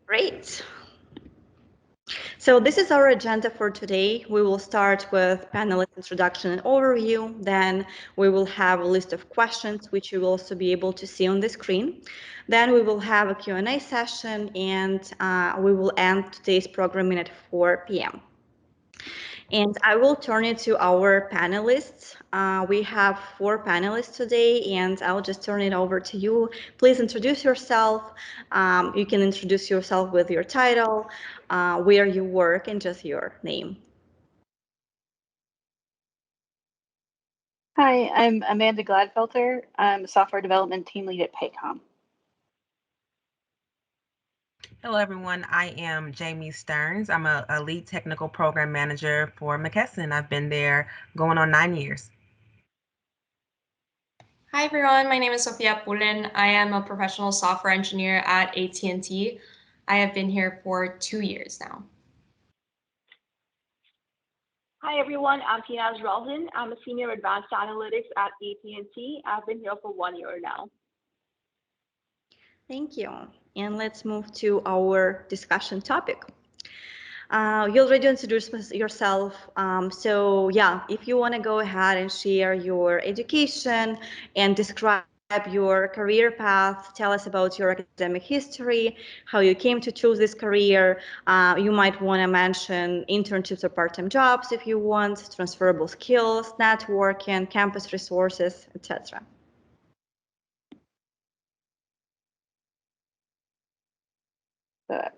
Great. So this is our agenda for today. We will start with panelist introduction and overview. Then we will have a list of questions, which you will also be able to see on the screen. Then we will have a Q&A session, and we will end today's programming at 4 p.m. And I will turn it to our panelists. We have 4 panelists today, and I'll just turn it over to you. Please introduce yourself. You can introduce yourself with your title, where you work, and just your name. Hi, I'm Amanda Gladfelter. I'm a software development team lead at Paycom. Hello, everyone. I am Jaime Stearns. I'm a lead technical program manager for McKesson. I've been there going on 9 years. Hi, everyone. My name is Sofia Pullen. I am a professional software engineer at AT&T. I have been here for 2 years now. Hi, everyone. I'm Teenaz Ralhan. I'm a senior advanced analytics at AT&T. I've been here for 1 year now. Thank you. And let's move to our discussion topic. You already introduced yourself. So yeah, if you want to go ahead and share your education and describe your career path, tell us about your academic history, how you came to choose this career. You might want to mention internships or part-time jobs if you want, transferable skills, networking, campus resources, etc.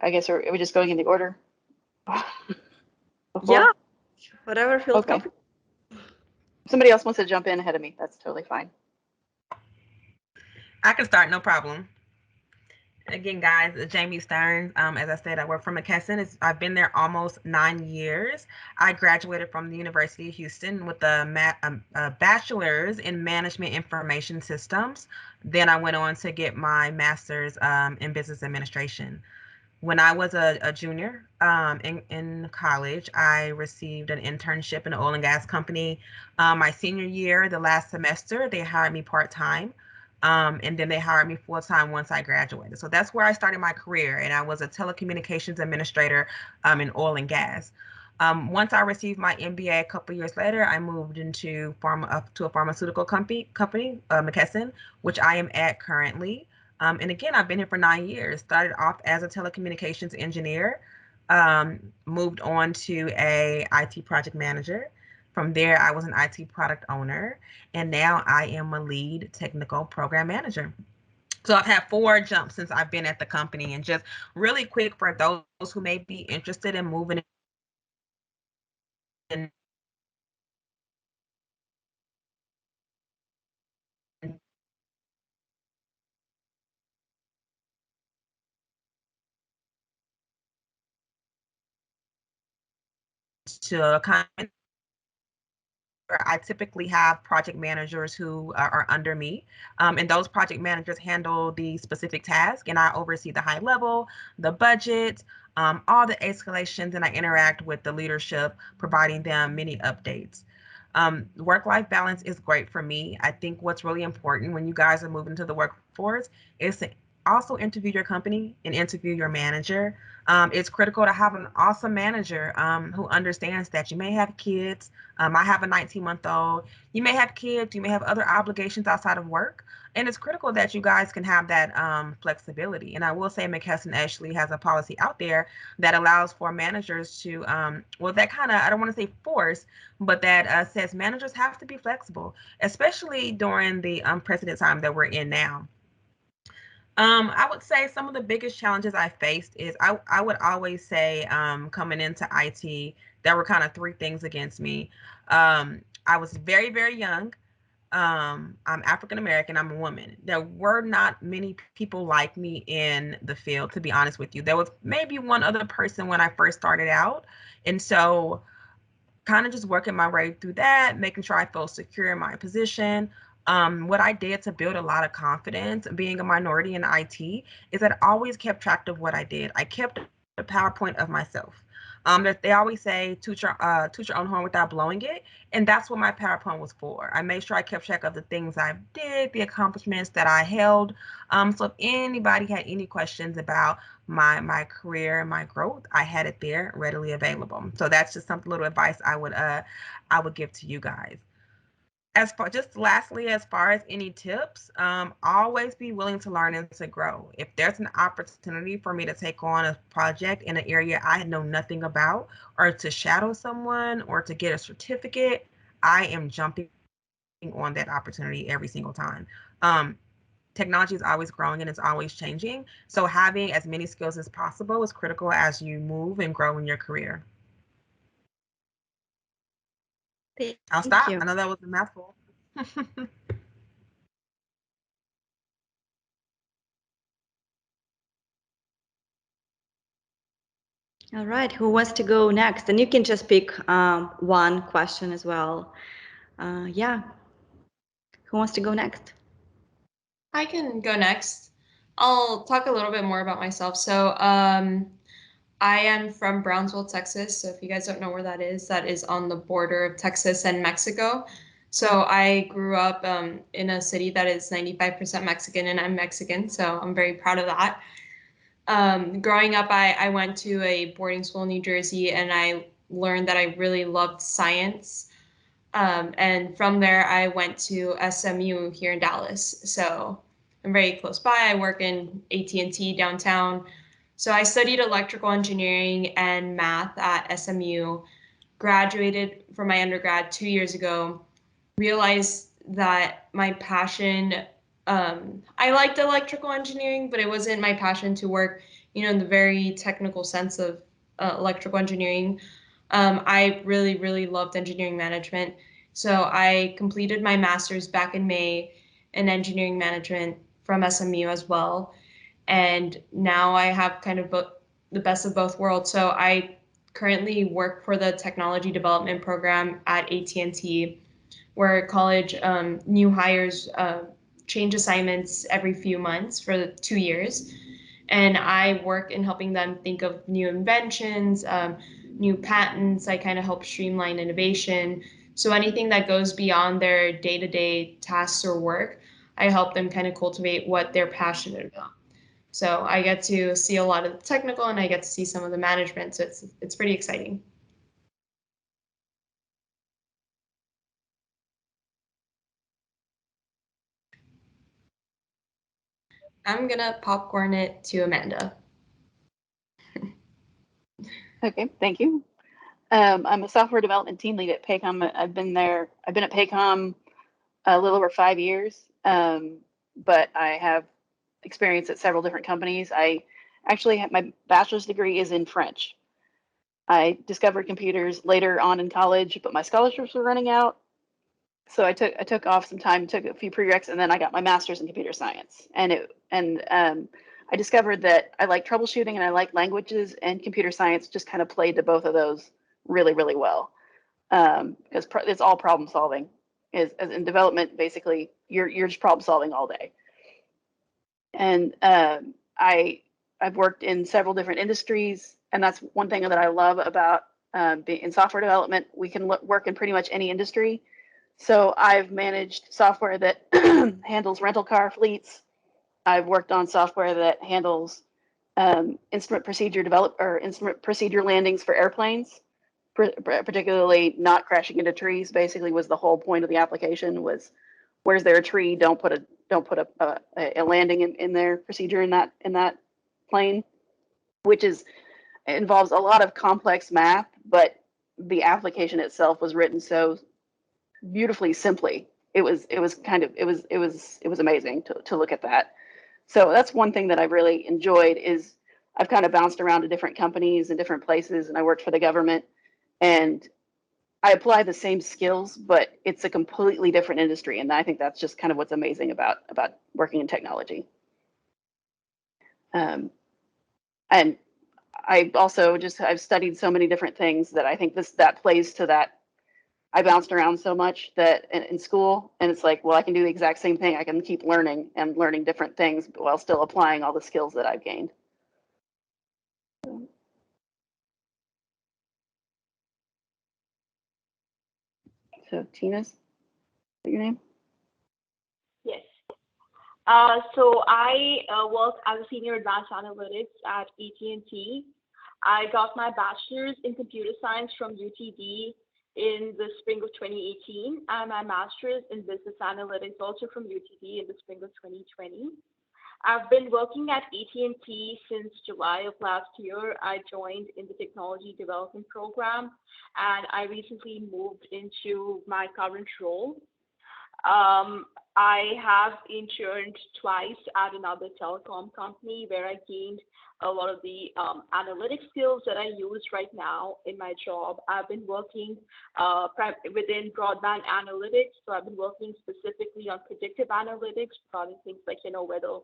I guess are we just going in the order? Yeah, whatever feels comfortable. Somebody else wants to jump in ahead of me. That's totally fine. I can start, no problem. Again, guys, Jaime Stearns. As I said, I work for McKesson. I've been there almost 9 years. I graduated from the University of Houston with a bachelor's in management information systems. Then I went on to get my master's in business administration. When I was a junior in college, I received an internship in an oil and gas company. My senior year, the last semester, they hired me part-time. And then they hired me full-time once I graduated. So that's where I started my career. And I was a telecommunications administrator in oil and gas. Once I received my MBA a couple years later, I moved into a pharmaceutical company, McKesson, which I am at currently. And again, I've been here for 9 years. Started off as a telecommunications engineer, moved on to a IT project manager. From there, I was an IT product owner, and now I am a lead technical program manager. So I've had 4 jumps since I've been at the company. And just really quick for those who may be interested in moving in to kind of, I typically have project managers who are under me, and those project managers handle the specific task, and I oversee the high level, the budget, all the escalations, and I interact with the leadership, providing them many updates. Work-life balance is great for me. I think what's really important when you guys are moving to the workforce is to also interview your company and interview your manager. It's critical to have an awesome manager who understands that you may have kids. I have a 19-month-old. You may have kids. You may have other obligations outside of work. And it's critical that you guys can have that flexibility. And I will say McKesson actually has a policy out there that allows for managers to, well, that kind of, I don't want to say force, but that says managers have to be flexible, especially during the unprecedented time that we're in now. I would say some of the biggest challenges I faced is I would always say coming into IT, there were kind of 3 things against me. I was very, very young. I'm African American. I'm a woman. There were not many people like me in the field, to be honest with you. There was maybe one other person when I first started out. And so kind of just working my way through that, making sure I felt secure in my position. What I did to build a lot of confidence, being a minority in IT, is that I always kept track of what I did. I kept a PowerPoint of myself. They always say toot your own horn without blowing it, and that's what my PowerPoint was for. I made sure I kept track of the things I did, the accomplishments that I held. So if anybody had any questions about my career and my growth, I had it there readily available. So that's just some little advice I would give to you guys. Just lastly, as far as any tips, always be willing to learn and to grow. If there's an opportunity for me to take on a project in an area I know nothing about, or to shadow someone, or to get a certificate, I am jumping on that opportunity every single time. Technology is always growing and it's always changing. So having as many skills as possible is critical as you move and grow in your career. I'll Thank stop. you. I know that was a mouthful. All right, who wants to go next? And you can just pick one question as well. Yeah, who wants to go next? I can go next. I'll talk a little bit more about myself. So, I am from Brownsville, Texas. So, if you guys don't know where that is on the border of Texas and Mexico. So, I grew up in a city that is 95% Mexican, and I'm Mexican. So, I'm very proud of that. Growing up, I went to a boarding school in New Jersey, and I learned that I really loved science. And from there, I went to SMU here in Dallas. So I'm very close by. I work in AT&T downtown. So I studied electrical engineering and math at SMU, graduated from my undergrad 2 years ago, realized that my passion, I liked electrical engineering, but it wasn't my passion to work, in the very technical sense of electrical engineering. I really, really loved engineering management. So I completed my master's back in May in engineering management from SMU as well. And now I have kind of the best of both worlds. So I currently work for the technology development program at AT&T, where college new hires change assignments every few months for 2 years. And I work in helping them think of new inventions, new patents. I kind of help streamline innovation. So anything that goes beyond their day-to-day tasks or work, I help them kind of cultivate what they're passionate about. So I get to see a lot of the technical, and I get to see some of the management. So it's pretty exciting. I'm gonna popcorn it to Amanda. Okay, thank you. I'm a software development team lead at Paycom. I've been at Paycom a little over 5 years, but I have experience at several different companies. I actually have my bachelor's degree is in French. I discovered computers later on in college, but my scholarships were running out. So I took off some time, took a few prereqs, and then I got my master's in computer science. I discovered that I like troubleshooting and I like languages, and computer science just kind of played to both of those really, really well. Because it's all problem solving. As in development, basically, you're just problem solving all day. And I've worked in several different industries, and that's one thing that I love about being in software development. We can work in pretty much any industry. So I've managed software that handles rental car fleets. I've worked on software that handles instrument procedure landings for airplanes, particularly not crashing into trees. Basically, was the whole point of the application was, where's there a tree? Don't put a landing in their procedure in that plane, which involves a lot of complex math, but the application itself was written so beautifully simply. It was amazing to look at that. So that's one thing that I've really enjoyed is I've kind of bounced around to different companies and different places, and I worked for the government, and I apply the same skills, but it's a completely different industry, and I think that's just kind of what's amazing about working in technology. And I also I've studied so many different things that I think that plays to that. I bounced around so much that in school, and it's like, well, I can do the exact same thing. I can keep learning and learning different things while still applying all the skills that I've gained. So Teenaz, is that your name? Yes. So I work as a senior advanced analytics at AT&T. I got my bachelor's in computer science from UTD in the spring of 2018, and my master's in business analytics also from UTD in the spring of 2020. I've been working at AT&T since July of last year. I joined in the technology development program, and I recently moved into my current role. I have interned twice at another telecom company where I gained a lot of the analytic skills that I use right now in my job. I've been working within broadband analytics, so I've been working specifically on predictive analytics, regarding things like whether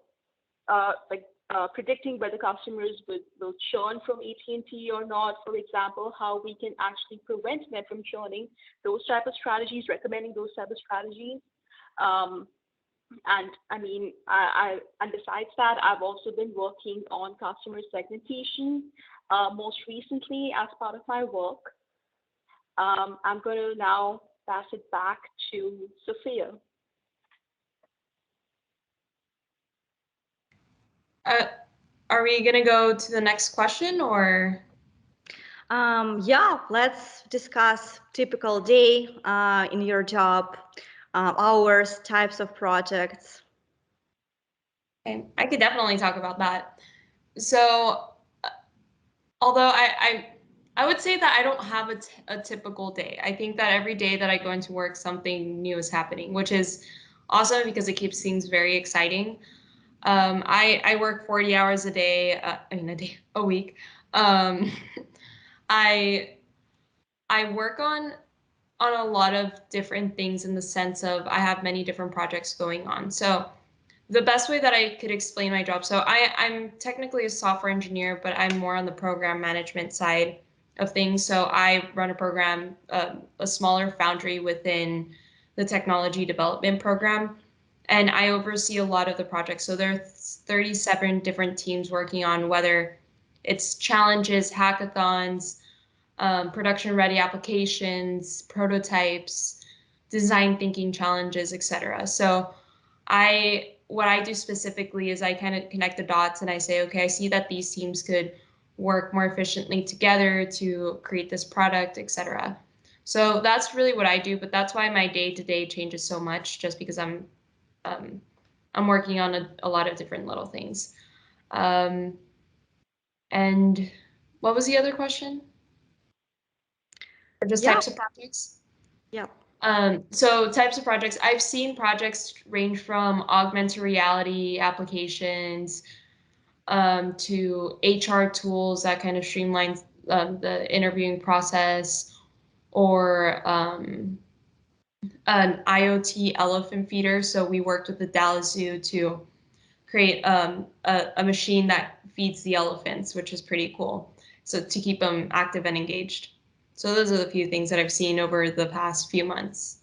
predicting whether customers will churn from AT&T or not, for example, how we can actually prevent them from churning, those type of strategies, recommending those type of strategies. And I mean, and besides that, I've also been working on customer segmentation, most recently as part of my work. I'm going to now pass it back to Sofia. Are we going to go to the next question or? Yeah, let's discuss typical day in your job, hours, types of projects. Okay, I could definitely talk about that. So, although I would say that I don't have a typical day. I think that every day that I go into work, something new is happening, which is awesome because it keeps things very exciting. I work 40 hours a day, a week. I work on a lot of different things in the sense of I have many different projects going on. So the best way that I could explain my job, so I'm technically a software engineer, but I'm more on the program management side of things. So I run a program, a smaller foundry within the technology development program, and I oversee a lot of the projects. So there are 37 different teams working on whether it's challenges, hackathons, production ready applications, prototypes, design thinking challenges, etc. So what I do specifically is I kind of connect the dots and I say, okay, I see that these teams could work more efficiently together to create this product, etc. So that's really what I do, but that's why my day-to-day changes so much, just because I'm working on a lot of different little things. And what was the other question? Or just types of projects? Yeah. So types of projects, I've seen projects range from augmented reality applications to HR tools that kind of streamline the interviewing process, or an IoT elephant feeder. So we worked with the Dallas Zoo to create a machine that feeds the elephants, which is pretty cool. So to keep them active and engaged. So those are the few things that I've seen over the past few months.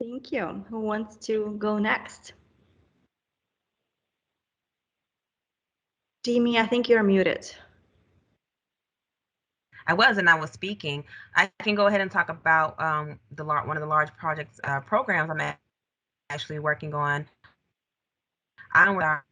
Thank you. Who wants to go next? Jaime, I think you're muted. I was speaking. I can go ahead and talk about one of the large projects programs I'm actually working on. I'm with our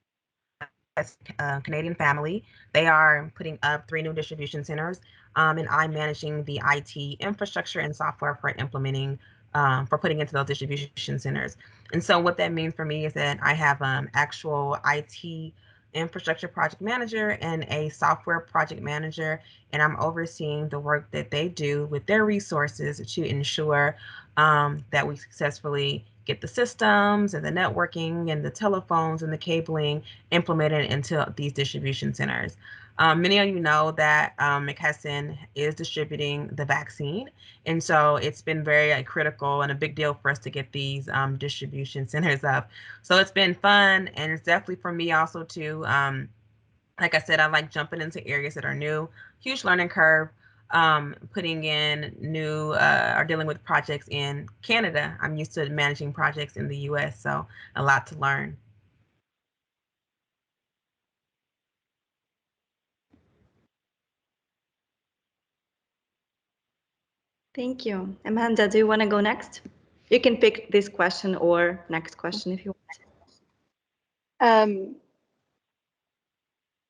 Canadian family. They are putting up 3 new distribution centers, and I'm managing the IT infrastructure and software for implementing, for putting into those distribution centers. And so what that means for me is that I have actual IT infrastructure project manager and a software project manager, and I'm overseeing the work that they do with their resources to ensure that we successfully get the systems and the networking and the telephones and the cabling implemented into these distribution centers. Many of you know that McKesson is distributing the vaccine, and so it's been very critical and a big deal for us to get these distribution centers up. So it's been fun, and it's definitely for me also too. Like I said, I like jumping into areas that are new, huge learning curve. Putting in new or dealing with projects in Canada. I'm used to managing projects in the US, so a lot to learn. Thank you. Amanda, do you want to go next? You can pick this question or next question if you want.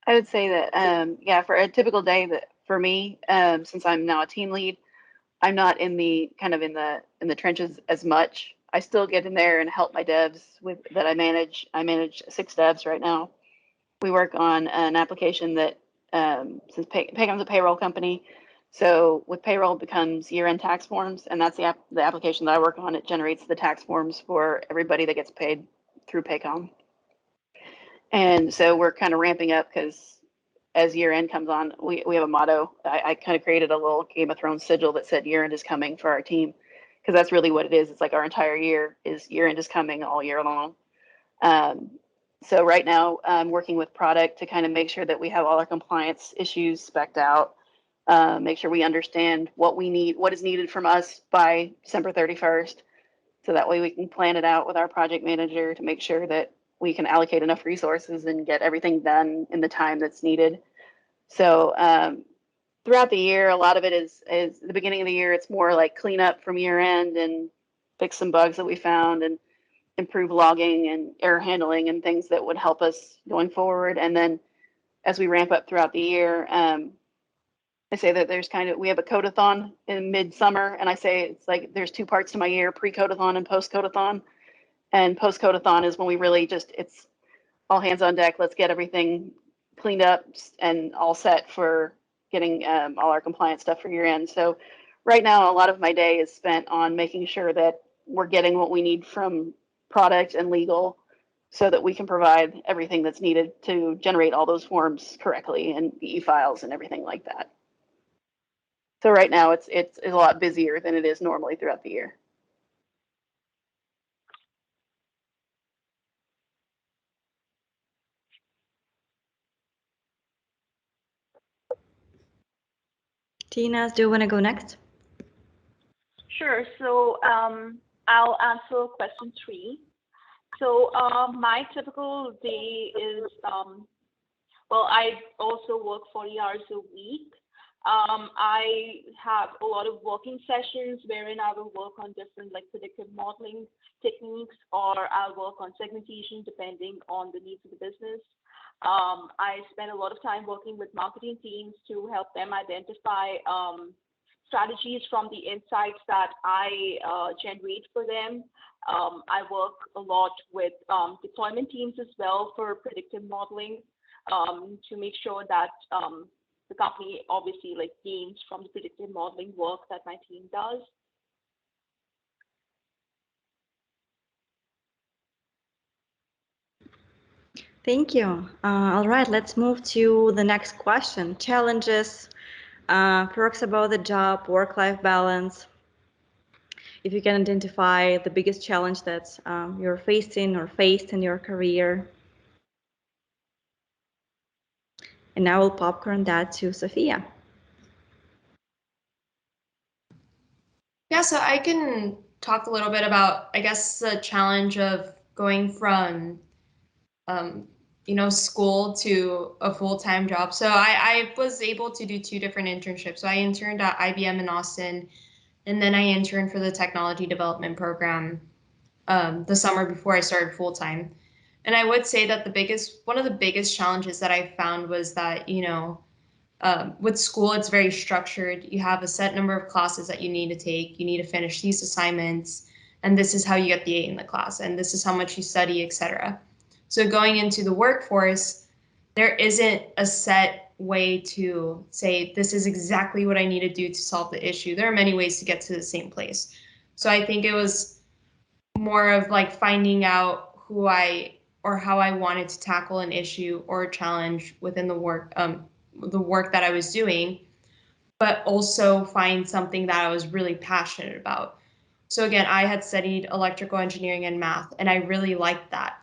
I would say that, yeah, for a typical day that for me, since I'm now a team lead, I'm not in the kind of in the trenches as much. I still get in there and help my devs with that I manage. I manage 6 devs right now. We work on an application that since Paycom's a payroll company, so with payroll becomes year-end tax forms, and that's the application that I work on. It generates the tax forms for everybody that gets paid through Paycom. And so we're kind of ramping up because as year end comes on, we have a motto. I kind of created a little Game of Thrones sigil that said year end is coming for our team, because that's really what it is. It's like our entire year end is coming all year long. So right now I'm working with product to kind of make sure that we have all our compliance issues spec'd out, make sure we understand what we need, what is needed from us by December 31st. So that way we can plan it out with our project manager to make sure that we can allocate enough resources and get everything done in the time that's needed. So throughout the year, a lot of it is the beginning of the year. It's more like cleanup from year end and fix some bugs that we found and improve logging and error handling and things that would help us going forward. And then as we ramp up throughout the year, I say that we have a codathon in midsummer, and I say it's like there's 2 parts to my year: pre-codathon and post-codathon. And post-codathon is when we really it's all hands on deck. Let's get everything cleaned up and all set for getting all our compliance stuff for year end. So right now, a lot of my day is spent on making sure that we're getting what we need from product and legal so that we can provide everything that's needed to generate all those forms correctly and the e-files and everything like that. So right now it's a lot busier than it is normally throughout the year. Teenaz, do you want to go next? Sure. So I'll answer question 3. So my typical day is, well, I also work 40 hours a week. I have a lot of working sessions wherein I will work on different like predictive modeling techniques, or I'll work on segmentation depending on the needs of the business. I spend a lot of time working with marketing teams to help them identify strategies from the insights that I generate for them. I work a lot with deployment teams as well for predictive modeling to make sure that the company obviously like gains from the predictive modeling work that my team does. Thank you. All right, let's move to the next question. Challenges, perks about the job, work-life balance. If you can identify the biggest challenge that you're facing or faced in your career. And now we'll popcorn that to Sofia. Yeah, so I can talk a little bit about, I guess, the challenge of going from, school to a full-time job. So I was able to do 2 different internships. So I interned at IBM in Austin, and then I interned for the technology development program the summer before I started full-time. And I would say that one of the biggest challenges that I found was that, with school, it's very structured. You have a set number of classes that you need to take. You need to finish these assignments, and this is how you get the A in the class, and this is how much you study, etc. So going into the workforce, there isn't a set way to say, this is exactly what I need to do to solve the issue. There are many ways to get to the same place. So I think it was more of like finding out how I wanted to tackle an issue or a challenge within the work that I was doing, but also find something that I was really passionate about. So again, I had studied electrical engineering and math, and I really liked that,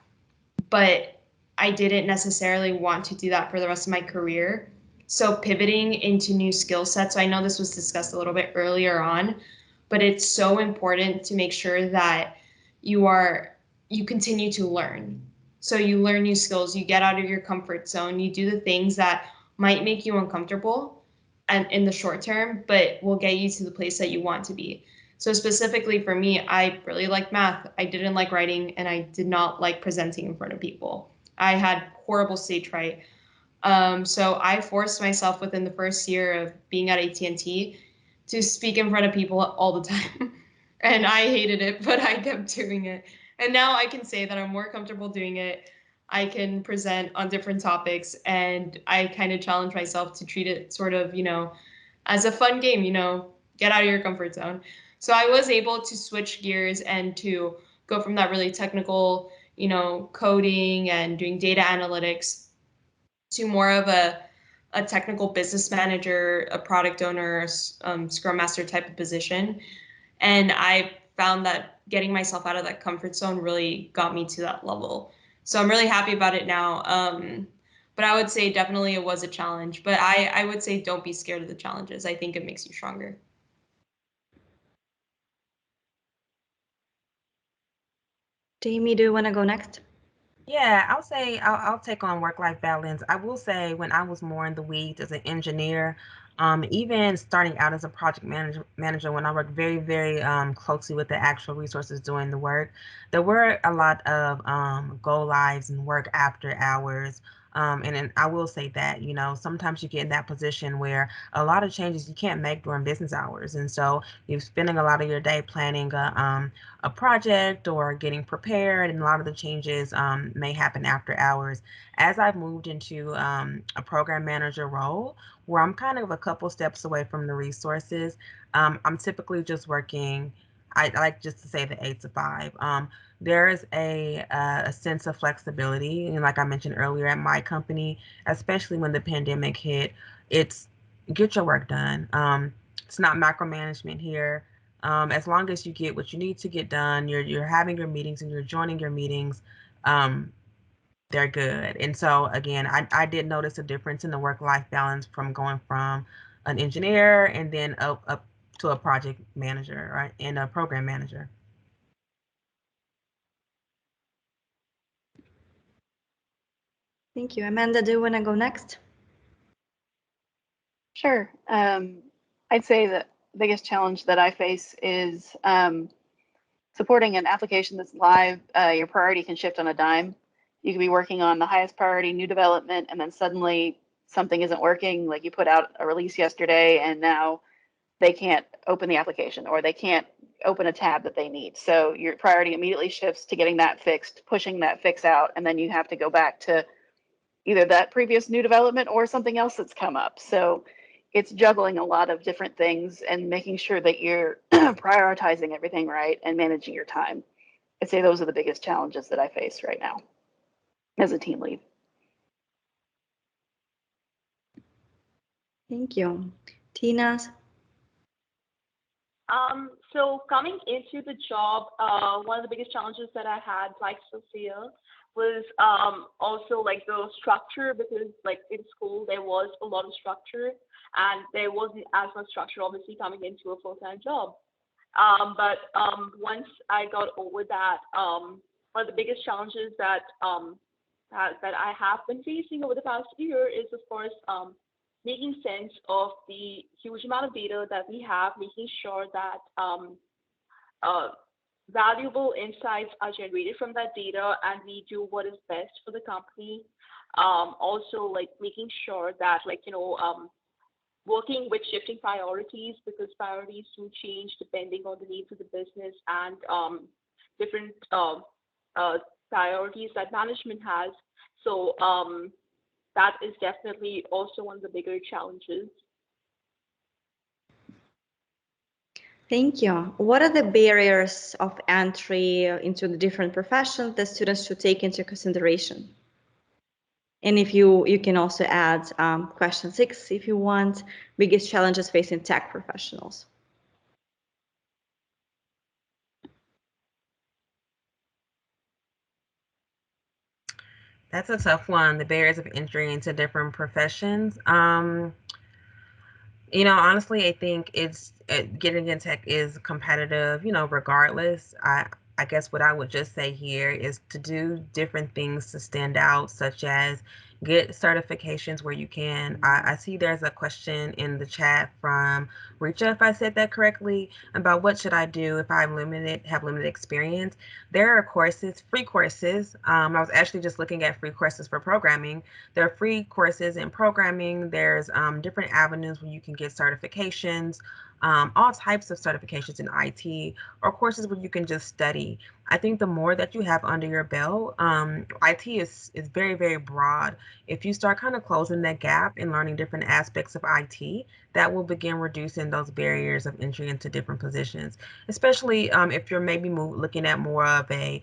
but I didn't necessarily want to do that for the rest of my career. So pivoting into new skill sets. So I know this was discussed a little bit earlier on, but it's so important to make sure that you continue to learn. So you learn new skills, you get out of your comfort zone, you do the things that might make you uncomfortable, and in the short term, but will get you to the place that you want to be. So specifically for me, I really liked math. I didn't like writing, and I did not like presenting in front of people. I had horrible stage fright. So I forced myself within the first year of being at AT&T to speak in front of people all the time. And I hated it, but I kept doing it. And now I can say that I'm more comfortable doing it. I can present on different topics, and I kind of challenge myself to treat it sort of, as a fun game, get out of your comfort zone. So I was able to switch gears and to go from that really technical, coding and doing data analytics to more of a technical business manager, a product owner, scrum master type of position. And I found that getting myself out of that comfort zone really got me to that level. So I'm really happy about it now. But I would say definitely it was a challenge. But I would say don't be scared of the challenges. I think it makes you stronger. Jaime, do you want to go next? Yeah, I'll say I'll take on work-life balance. I will say when I was more in the weeds as an engineer, even starting out as a project manager when I worked very, very closely with the actual resources doing the work, there were a lot of go lives and work after hours. And then I will say that, sometimes you get in that position where a lot of changes you can't make during business hours. And so you're spending a lot of your day planning a project or getting prepared, and a lot of the changes may happen after hours. As I've moved into a program manager role, where I'm kind of a couple steps away from the resources, I'm typically just working. I like just to say the 8 to 5. There is a sense of flexibility, and like I mentioned earlier, at my company, especially when the pandemic hit, it's get your work done. It's not micromanagement here. As long as you get what you need to get done, you're having your meetings and you're joining your meetings, um, they're good. And so again, I did notice a difference in the work-life balance from going from an engineer and then up to a project manager, right, and a program manager. Thank you. Amanda, do you want to go next? Sure. I'd say the biggest challenge that I face is supporting an application that's live. Your priority can shift on a dime. You could be working on the highest priority new development, and then suddenly something isn't working. Like you put out a release yesterday, and now they can't open the application, or they can't open a tab that they need. So your priority immediately shifts to getting that fixed, pushing that fix out, and then you have to go back to either that previous new development or something else that's come up. So it's juggling a lot of different things and making sure that you're prioritizing everything right and managing your time. I'd say those are the biggest challenges that I face right now as a team lead. Thank you. Teenaz? So coming into the job, one of the biggest challenges that I had, like Sofia, was also like the structure, because like in school there was a lot of structure and there wasn't as much structure obviously coming into a full-time job. But once I got over that, one of the biggest challenges that I have been facing over the past year is, of course, making sense of the huge amount of data that we have, making sure that uh, valuable insights are generated from that data and we do what is best for the company. Also, like making sure that, working with shifting priorities, because priorities do change depending on the needs of the business and different priorities that management has. So that is definitely also one of the bigger challenges. Thank you. What are the barriers of entry into the different professions that students should take into consideration? And if you can also add question 6 if you want, biggest challenges facing tech professionals. That's a tough one. The barriers of entry into different professions. Honestly, I think it's getting in tech is competitive, regardless. I guess what I would just say here is to do different things to stand out, such as, Get certifications where you can. I see there's a question in the chat from Richa, if I said that correctly, about what should I do if have limited experience. There are courses, free courses. I was actually just looking at free courses for programming. There are free courses in programming. There's different avenues where you can get certifications, all types of certifications in IT, or courses where you can just study. I think the more that you have under your belt, IT is very, very broad. If you start kind of closing that gap and learning different aspects of IT, that will begin reducing those barriers of entry into different positions, especially if you're maybe looking at more of a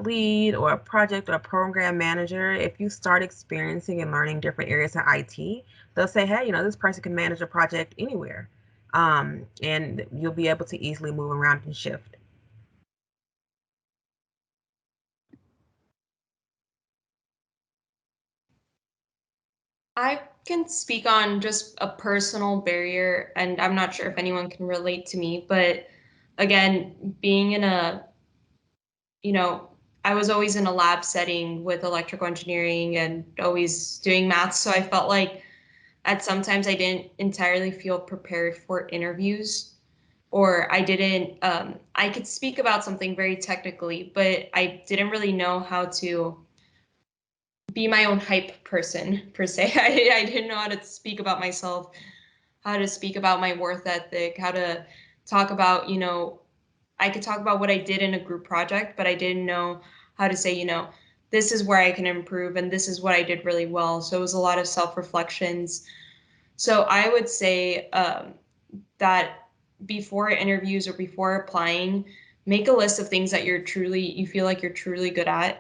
lead or a project or a program manager. If you start experiencing and learning different areas of IT, they'll say, hey, this person can manage a project anywhere. And you'll be able to easily move around and shift. I can speak on just a personal barrier, and I'm not sure if anyone can relate to me, but again, being in I was always in a lab setting with electrical engineering and always doing math. So I felt like at sometimes I didn't entirely feel prepared for interviews, or I didn't, I could speak about something very technically, but I didn't really know how to be my own hype person per se. I didn't know how to speak about myself, how to speak about my worth ethic, how to talk about, I could talk about what I did in a group project, but I didn't know how to say, this is where I can improve and this is what I did really well. So it was a lot of self reflections. So I would say that before interviews or before applying, make a list of things that you feel like you're truly good at,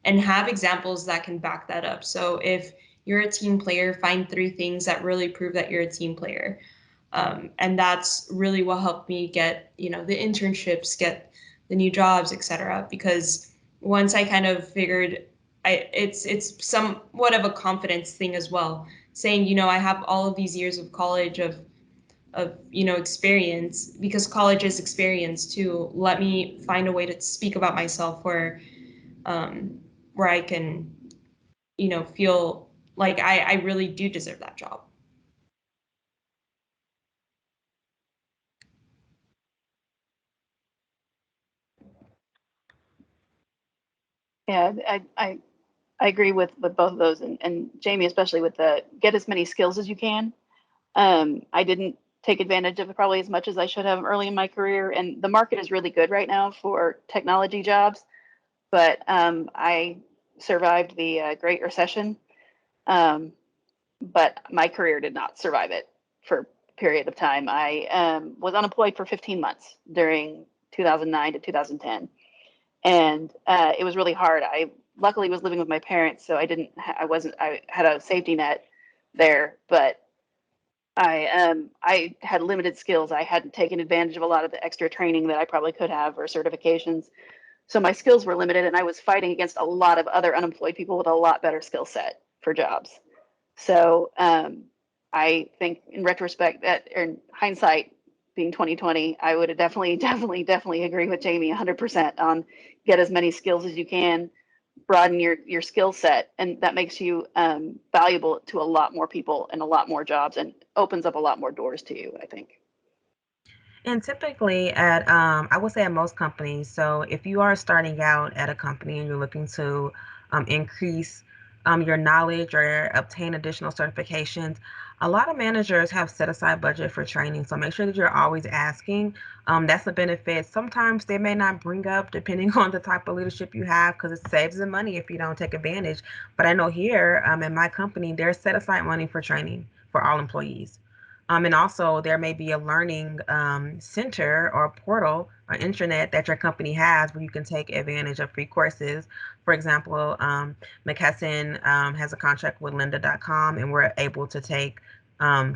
and have examples that can back that up. So if you're a team player, find 3 things that really prove that you're a team player. And that's really what helped me get, the internships, get the new jobs, etc. Because once I kind of figured, it's somewhat of a confidence thing as well, saying, I have all of these years of college of experience, because college is experience too. Let me find a way to speak about myself where I can, feel like I really do deserve that job. Yeah, I agree with both of those, and Jaime, especially with the get as many skills as you can. I didn't take advantage of it probably as much as I should have early in my career, and the market is really good right now for technology jobs. But I survived the Great Recession, um, but my career did not survive it for a period of time. I was unemployed for 15 months during 2009 to 2010, and it was really hard. I luckily was living with my parents, so I had a safety net there, but I had limited skills. I hadn't taken advantage of a lot of the extra training that I probably could have, or certifications. So my skills were limited, and I was fighting against a lot of other unemployed people with a lot better skill set for jobs. So I think in retrospect, that or in hindsight, being 2020, I would have definitely agree with Jaime 100% on get as many skills as you can, broaden your skill set, and that makes you valuable to a lot more people and a lot more jobs, and opens up a lot more doors to you, I think. And typically I would say at most companies, so if you are starting out at a company and you're looking to increase your knowledge or obtain additional certifications, a lot of managers have set aside budget for training. So make sure that you're always asking. That's a benefit. Sometimes they may not bring up depending on the type of leadership you have, because it saves them money if you don't take advantage. But I know here in my company, there's set aside money for training for all employees. And also, there may be a learning center or portal or intranet that your company has where you can take advantage of free courses. For example, McKesson has a contract with lynda.com, and we're able to take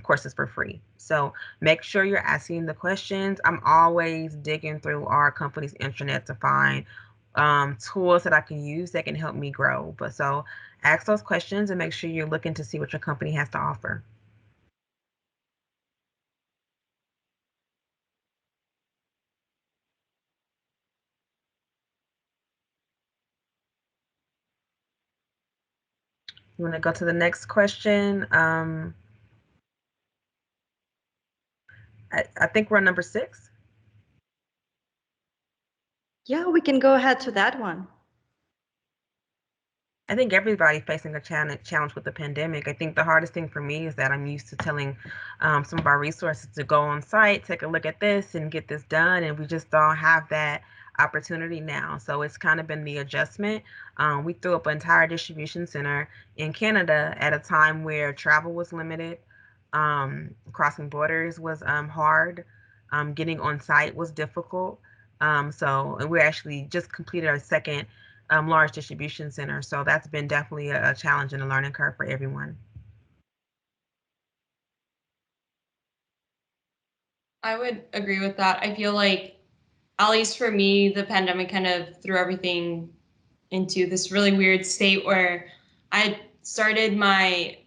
courses for free. So make sure you're asking the questions. I'm always digging through our company's intranet to find tools that I can use that can help me grow. But so ask those questions and make sure you're looking to see what your company has to offer. You want to go to the next question? I think we're on number 6. Yeah, we can go ahead to that one. I think everybody's facing a challenge with the pandemic. I think the hardest thing for me is that I'm used to telling some of our resources to go on site, take a look at this, and get this done, and we just don't have that opportunity now. So it's kind of been the adjustment. We threw up an entire distribution center in Canada at a time where travel was limited, crossing borders was hard, getting on site was difficult. So we actually just completed our second large distribution center. So that's been definitely a challenge and a learning curve for everyone. I would agree with that. I feel like, at least for me, the pandemic kind of threw everything into this really weird state where I started my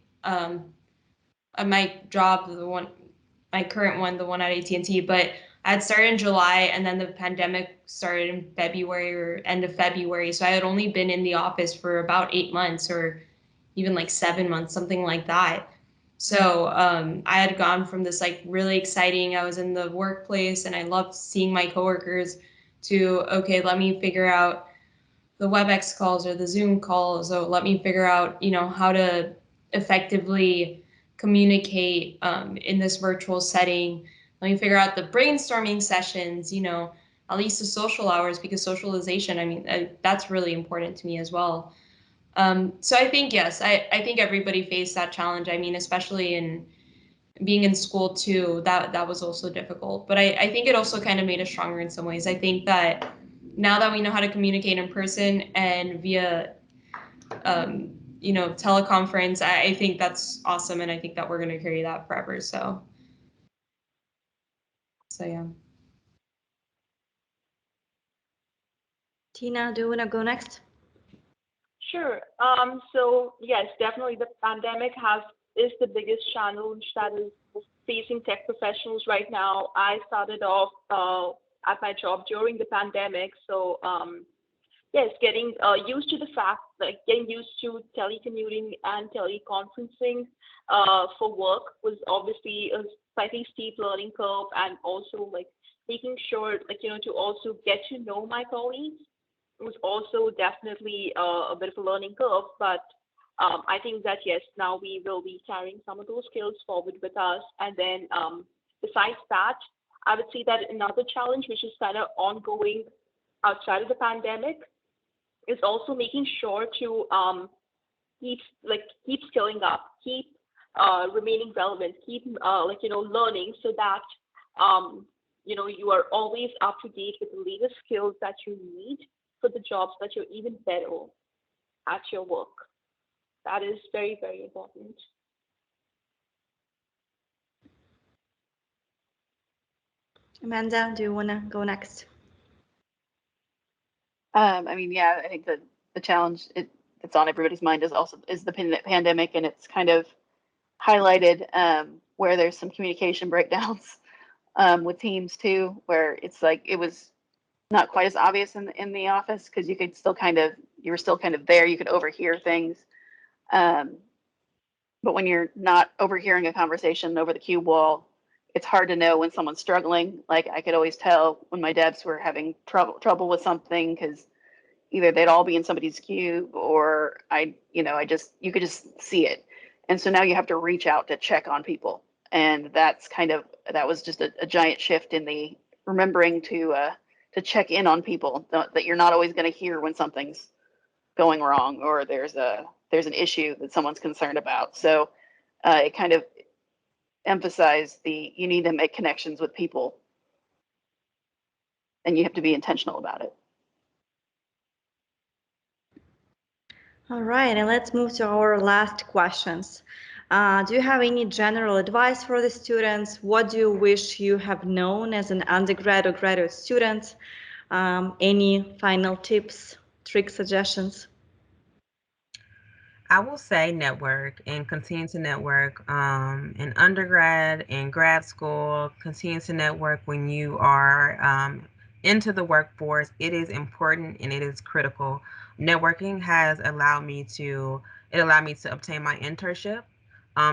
job, my current one, the one at AT&T, but I had started in July and then the pandemic started in February or end of February. So I had only been in the office for about 8 months or even like 7 months, something like that. So I had gone from this like really exciting, I was in the workplace and I loved seeing my coworkers, to, okay, let me figure out the WebEx calls or the Zoom calls. So let me figure out, how to effectively communicate in this virtual setting. Let me figure out the brainstorming sessions, at least the social hours, because socialization, I mean, that's really important to me as well. So I think, yes, I think everybody faced that challenge. I mean, especially in being in school too, that was also difficult. But I think it also kind of made us stronger in some ways. I think that now that we know how to communicate in person and via, teleconference, I think that's awesome. And I think that we're going to carry that forever. So yeah. Tina, do you want to go next? Sure. So yes, definitely the pandemic is the biggest challenge that is facing tech professionals right now. I started off at my job during the pandemic, so yes, getting used to the fact, like getting used to telecommuting and teleconferencing for work was obviously a slightly steep learning curve, and also like making sure, like to also get to know my colleagues was also definitely a bit of a learning curve. But I think that yes, now we will be carrying some of those skills forward with us. And then besides that, I would say that another challenge, which is kind of ongoing outside of the pandemic, is also making sure to keep skilling up, keep remaining relevant, keep learning, so that you are always up to date with the latest skills that you need for the jobs, that you're even better at your work. That is very, very important. Amanda, do you want to go next? I mean, yeah, I think the challenge it's on everybody's mind is the pandemic, and it's kind of highlighted where there's some communication breakdowns with teams too, where it's like it was not quite as obvious in the office, because you were still kind of there, you could overhear things, um, but when you're not overhearing a conversation over the cube wall, it's hard to know when someone's struggling. Like I could always tell when my devs were having trouble with something, because either they'd all be in somebody's cube, or you could just see it. And so now you have to reach out to check on people. And that was just a giant shift in the remembering to check in on people, that you're not always going to hear when something's going wrong, or there's an issue that someone's concerned about. So it kind of emphasized you need to make connections with people, and you have to be intentional about it. All right, and let's move to our last questions. Do you have any general advice for the students? What do you wish you have known as an undergrad or graduate student? Any final tips, tricks, suggestions? I will say network and continue to network in undergrad and grad school. Continue to network when you are into the workforce. It is important and it is critical. networking has allowed me to obtain my internship.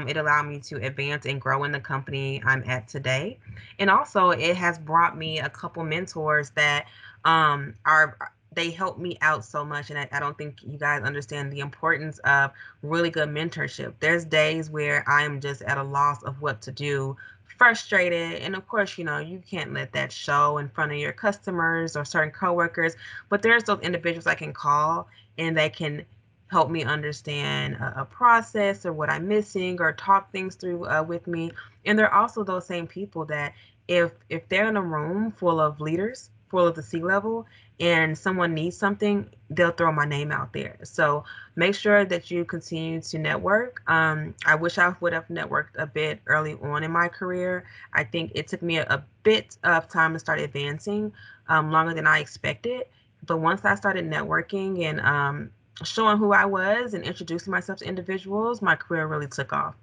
It allowed me to advance and grow in the company I'm at today. And also it has brought me a couple mentors that are they help me out so much. And I don't think you guys understand the importance of really good mentorship. There's days where I'm just at a loss of what to do, frustrated. And of course, you can't let that show in front of your customers or certain coworkers, but there's those individuals I can call and they can help me understand a process or what I'm missing or talk things through with me. And they're also those same people that if they're in a room full of leaders, full of the C level, and someone needs something, they'll throw my name out there. So make sure that you continue to network. I wish I would have networked a bit early on in my career. I think it took me a bit of time to start advancing, longer than I expected. But once I started networking and showing who I was and introducing myself to individuals, my career really took off.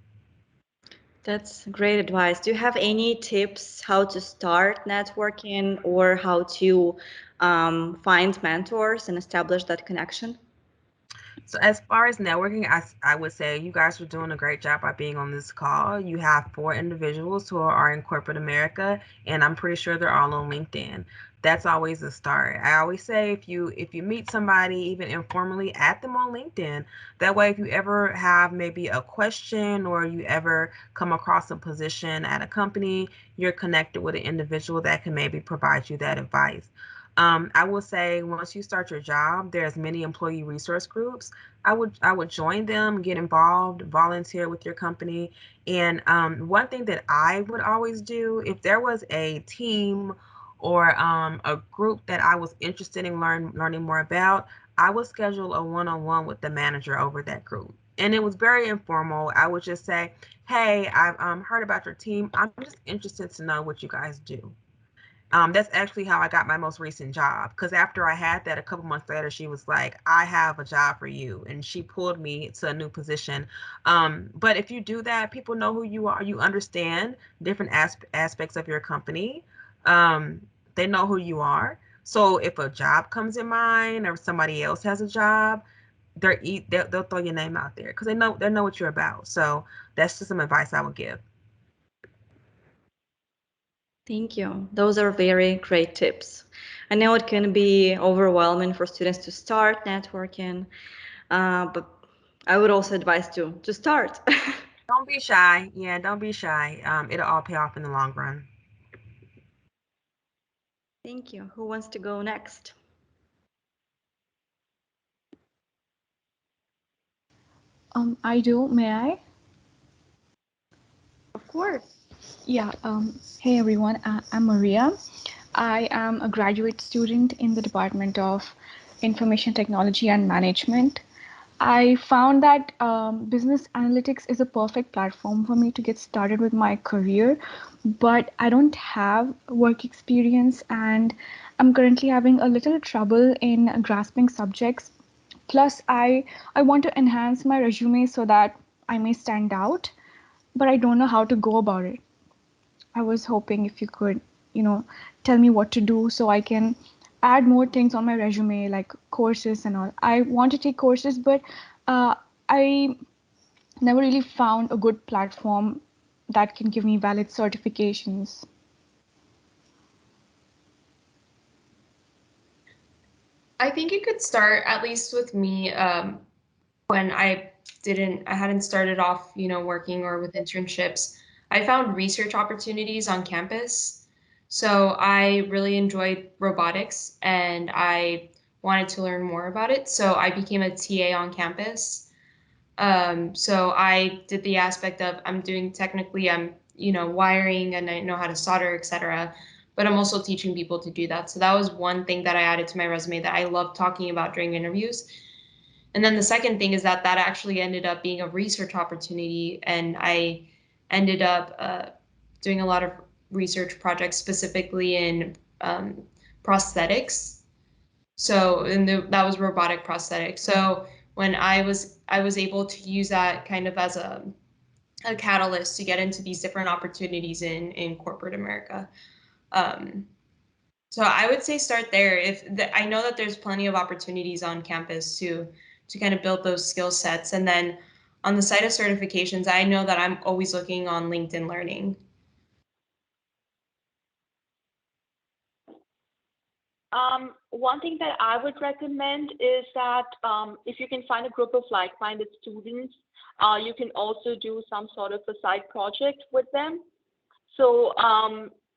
That's great advice. Do you have any tips how to start networking or how to find mentors and establish that connection? So as far as networking, I would say you guys are doing a great job by being on this call. You have 4 individuals who are in corporate America, and I'm pretty sure they're all on LinkedIn. That's always a start. I always say if you meet somebody even informally, add them on LinkedIn. That way, if you ever have maybe a question or you ever come across a position at a company, you're connected with an individual that can maybe provide you that advice. I will say once you start your job, there's many employee resource groups. I would join them, get involved, volunteer with your company. And one thing that I would always do, if there was a team or a group that I was interested in learning more about, I would schedule a one-on-one with the manager over that group. And it was very informal. I would just say, "Hey, I've heard about your team. I'm just interested to know what you guys do." That's actually how I got my most recent job. Because after I had that, a couple months later, she was like, "I have a job for you," and she pulled me to a new position. But if you do that, people know who you are. You understand different aspects of your company. They know who you are. So if a job comes in mind or somebody else has a job, they'll throw your name out there because they know what you're about. So that's just some advice I would give. Thank you. Those are very great tips. I know it can be overwhelming for students to start networking, but I would also advise to start. Don't be shy. Yeah, don't be shy. It'll all pay off in the long run. Thank you. Who wants to go next? I do. May I? Of course. Yeah. Hey everyone. I'm Maria. I am a graduate student in the Department of Information Technology and Management. I found that business analytics is a perfect platform for me to get started with my career, but I don't have work experience and I'm currently having a little trouble in grasping subjects. Plus, I want to enhance my resume so that I may stand out, but I don't know how to go about it. I was hoping if you could, you know, tell me what to do so I can add more things on my resume, like courses and all. I want to take courses, but I never really found a good platform that can give me valid certifications. I think you could start at least with me when I hadn't started off, working or with internships. I found research opportunities on campus. So I really enjoyed robotics and I wanted to learn more about it. So I became a TA on campus. So I did the aspect of I'm wiring and I know how to solder, etc. But I'm also teaching people to do that. So that was one thing that I added to my resume that I love talking about during interviews. And then the second thing is that actually ended up being a research opportunity, and I ended up doing a lot of research projects specifically in prosthetics. So, that was robotic prosthetics. So when I was able to use that kind of as a catalyst to get into these different opportunities in corporate America. Um, So I would say start there. I know that there's plenty of opportunities on campus to kind of build those skill sets. And then on the side of certifications, I know that I'm always looking on LinkedIn Learning. One thing that I would recommend is that if you can find a group of like-minded students, you can also do some sort of a side project with them. So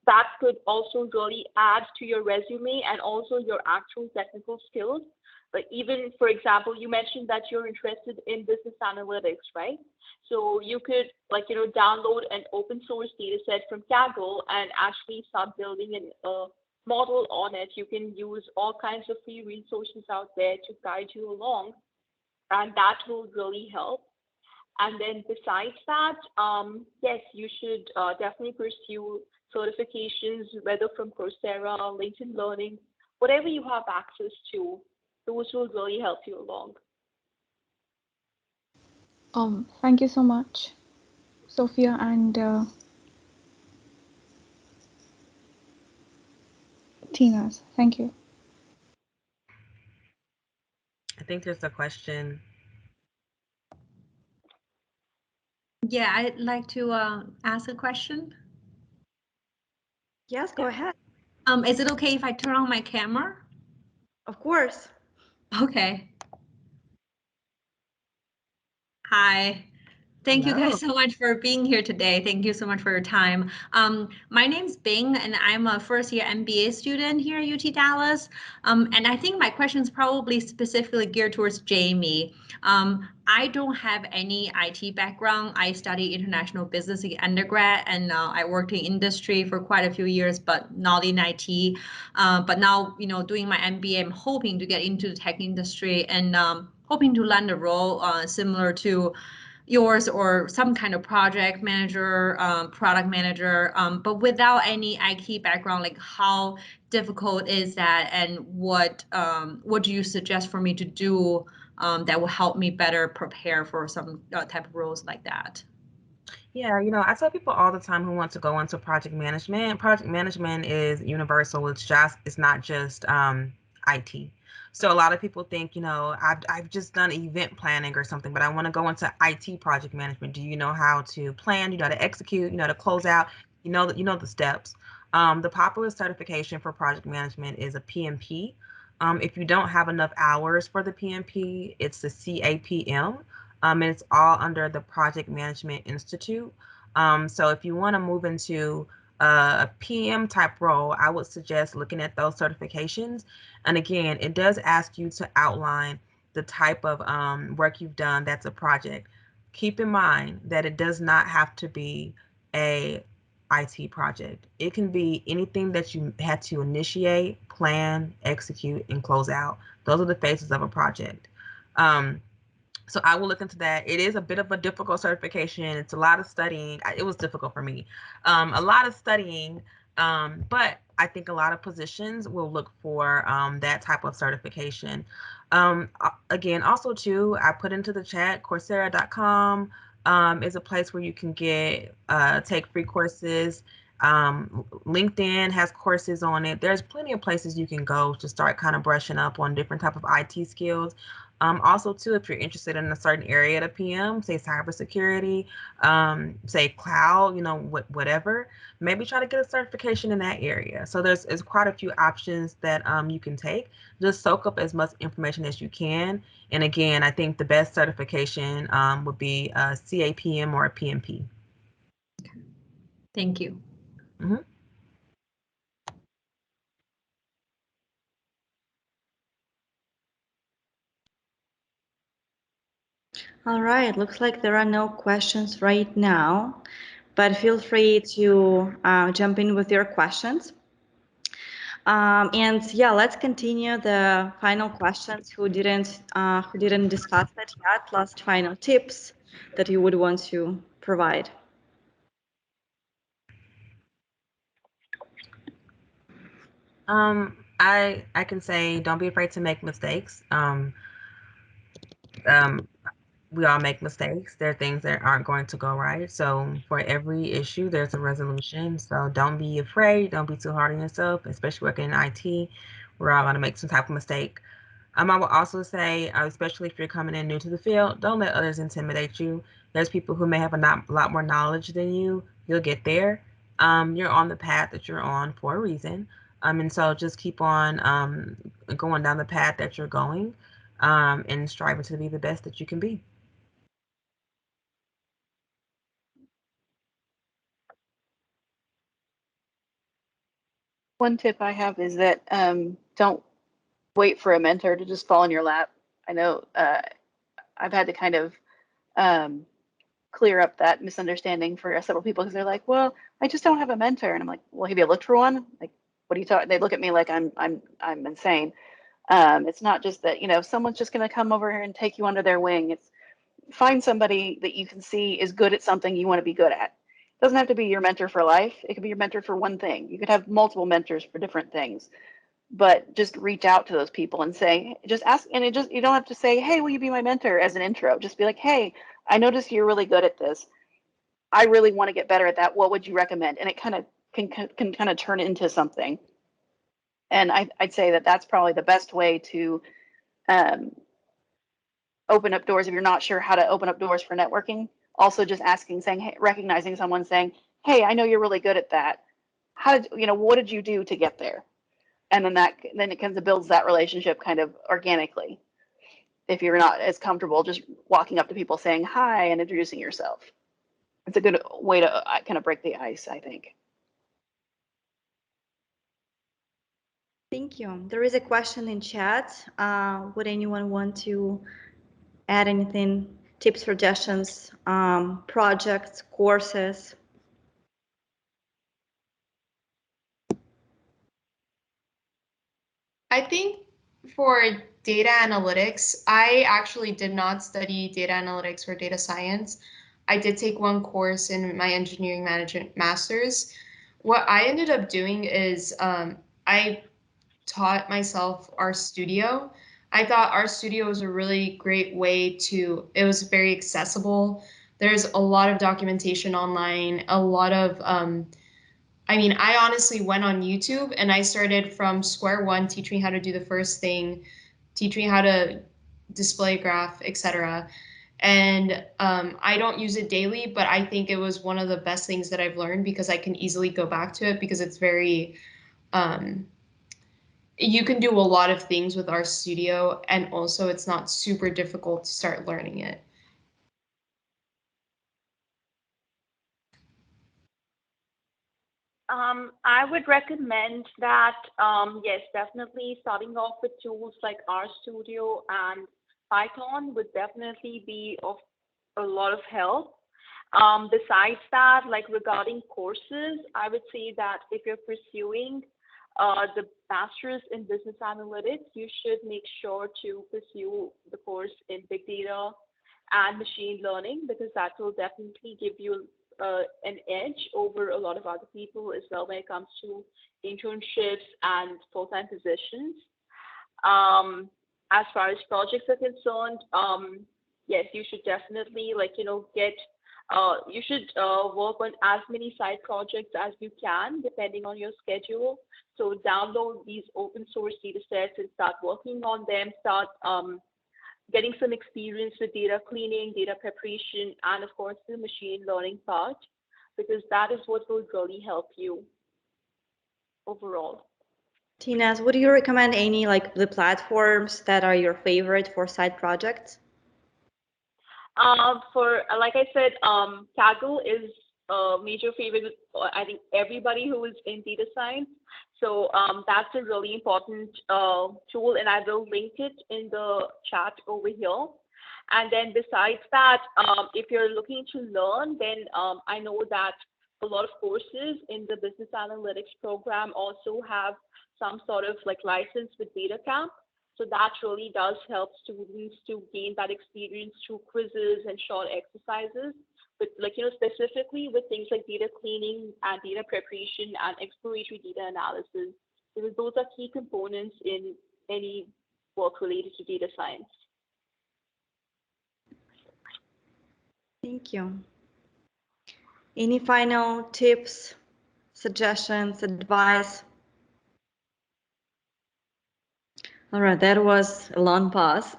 that could also really add to your resume and also your actual technical skills. But even, for example, you mentioned that you're interested in business analytics, right? So you could, like, download an open source data set from Kaggle and actually start building a model on it. You can use all kinds of free resources out there to guide you along, and that will really help. And then besides that, yes, you should definitely pursue certifications, whether from Coursera, LinkedIn Learning, whatever you have access to. Those will really help you along. Thank you so much, Sofia and Teenaz. Thank you. I think there's a question. Yeah, I'd like to ask a question. Yes, go ahead. Is it okay if I turn on my camera? Of course. Okay. Hi. Thank you guys so much for being here today. Thank you so much for your time. My name's Bing, and I'm a first-year MBA student here at UT Dallas. And I think my question is probably specifically geared towards Jaime. I don't have any IT background. I studied international business in undergrad, and I worked in industry for quite a few years, but not in IT. But now, doing my MBA, I'm hoping to get into the tech industry and hoping to land a role similar to yours or some kind of project manager, product manager, but without any IT background. Like, how difficult is that, and what do you suggest for me to do that will help me better prepare for some type of roles like that? Yeah, I tell people all the time who want to go into project management. Project management is universal. It's not just IT. So a lot of people think, I've just done event planning or something, but I want to go into IT project management. Do you know how to plan? You know how to execute? You know how to close out? You know the steps. The popular certification for project management is a PMP. If you don't have enough hours for the PMP, it's the CAPM. And it's all under the Project Management Institute. So if you want to move into a PM type role, I would suggest looking at those certifications. And again, it does ask you to outline the type of work you've done that's a project. Keep in mind that it does not have to be a IT project. It can be anything that you had to initiate, plan, execute, and close out. Those are the phases of a project. So I will look into that. It is a bit of a difficult certification. It's a lot of studying. It was difficult for me. A lot of studying, but I think a lot of positions will look for that type of certification. Again, also too, I put into the chat, Coursera.com is a place where you can take free courses. LinkedIn has courses on it. There's plenty of places you can go to start kind of brushing up on different type of IT skills. Also, too, if you're interested in a certain area to PM, say cybersecurity, say cloud, whatever, maybe try to get a certification in that area. So there's quite a few options that you can take. Just soak up as much information as you can. And again, I think the best certification would be a CAPM or a PMP. Thank you. Mm-hmm. All right, looks like there are no questions right now, but feel free to jump in with your questions. And yeah, let's continue the final questions. Who didn't discuss that yet? Last final tips that you would want to provide. I can say don't be afraid to make mistakes. we all make mistakes. There are things that aren't going to go right. So for every issue, there's a resolution. So don't be afraid. Don't be too hard on yourself, especially working in IT. We're all going to make some type of mistake. I will also say, especially if you're coming in new to the field, don't let others intimidate you. There's people who may have a lot more knowledge than you. You'll get there. You're on the path that you're on for a reason. And so just keep on going down the path that you're going, and striving to be the best that you can be. One tip I have is that don't wait for a mentor to just fall in your lap. I know I've had to kind of um, clear up that misunderstanding for several people because they're like, "Well, I just don't have a mentor," and I'm like, "Well, have you looked for one? Like, what are you talking?" They look at me like I'm insane. It's not just that someone's just going to come over here and take you under their wing. It's find somebody that you can see is good at something you want to be good at. It doesn't have to be your mentor for life. It could be your mentor for one thing. You could have multiple mentors for different things, but just reach out to those people and say, just ask, and you don't have to say, "Hey, will you be my mentor?" as an intro. Just be like, "Hey, I noticed you're really good at this. I really want to get better at that. What would you recommend?" And it kind of can kind of turn into something. And I'd say that that's probably the best way to um, open up doors if you're not sure how to open up doors for networking. Also, just asking, saying, hey, recognizing someone, saying, "Hey, I know you're really good at that. How did what did you do to get there?" And then it kind of builds that relationship kind of organically. If you're not as comfortable just walking up to people saying hi and introducing yourself, it's a good way to kind of break the ice, I think. Thank you. There is a question in chat. Would anyone want to add anything? Tips, suggestions, projects, courses? I think for data analytics, I actually did not study data analytics or data science. I did take one course in my engineering management master's. What I ended up doing is I taught myself RStudio. I thought RStudio was a really great way it was very accessible. There's a lot of documentation online, a lot of I honestly went on YouTube and I started from square one, teach me how to do the first thing, teach me how to display graph, etc. And I don't use it daily, but I think it was one of the best things that I've learned because I can easily go back to it because it's very, you can do a lot of things with RStudio, and also it's not super difficult to start learning it. I would recommend that, yes, definitely starting off with tools like RStudio and Python would definitely be of a lot of help. Besides that, like regarding courses, I would say that if you're pursuing the master's in business analytics, you should make sure to pursue the course in big data and machine learning because that will definitely give you an edge over a lot of other people as well when it comes to internships and full-time positions. As far as projects are concerned, yes, you should definitely you should work on as many side projects as you can, depending on your schedule. So download these open source data sets and start working on them. Start getting some experience with data cleaning, data preparation, and of course the machine learning part, because that is what will really help you overall. Teenaz, would you recommend any the platforms that are your favorite for side projects? For like I said, Kaggle is a major favorite with I think everybody who is in data science. So that's a really important tool, and I will link it in the chat over here. And then besides that, if you're looking to learn, then I know that a lot of courses in the business analytics program also have some sort of like license with DataCamp. So that really does help students to gain that experience through quizzes and short exercises. But specifically with things like data cleaning and data preparation and exploratory data analysis, because those are key components in any work related to data science. Thank you. Any final tips, suggestions, advice? All right, that was a long pause.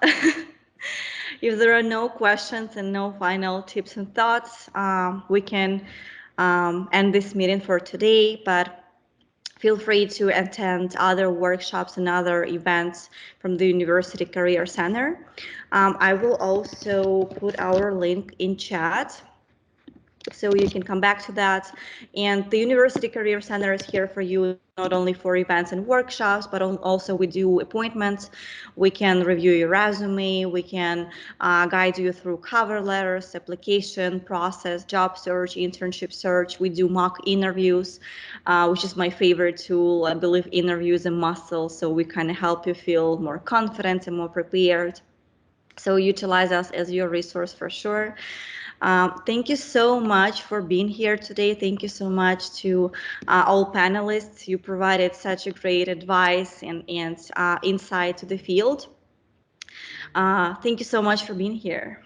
If there are no questions and no final tips and thoughts, we can end this meeting for today, but feel free to attend other workshops and other events from the University Career Center. I will also put our link in chat, so you can come back to that. And the University Career Center is here for you, not only for events and workshops, but also we do appointments. We can review your resume, we can guide you through cover letters, application process, job search, internship search. We do mock interviews, which is my favorite tool. I believe interview is a muscle, so we kind of help you feel more confident and more prepared. So utilize us as your resource for sure. Thank you so much for being here today. Thank you so much to all panelists. You provided such a great advice and insight to the field. Thank you so much for being here.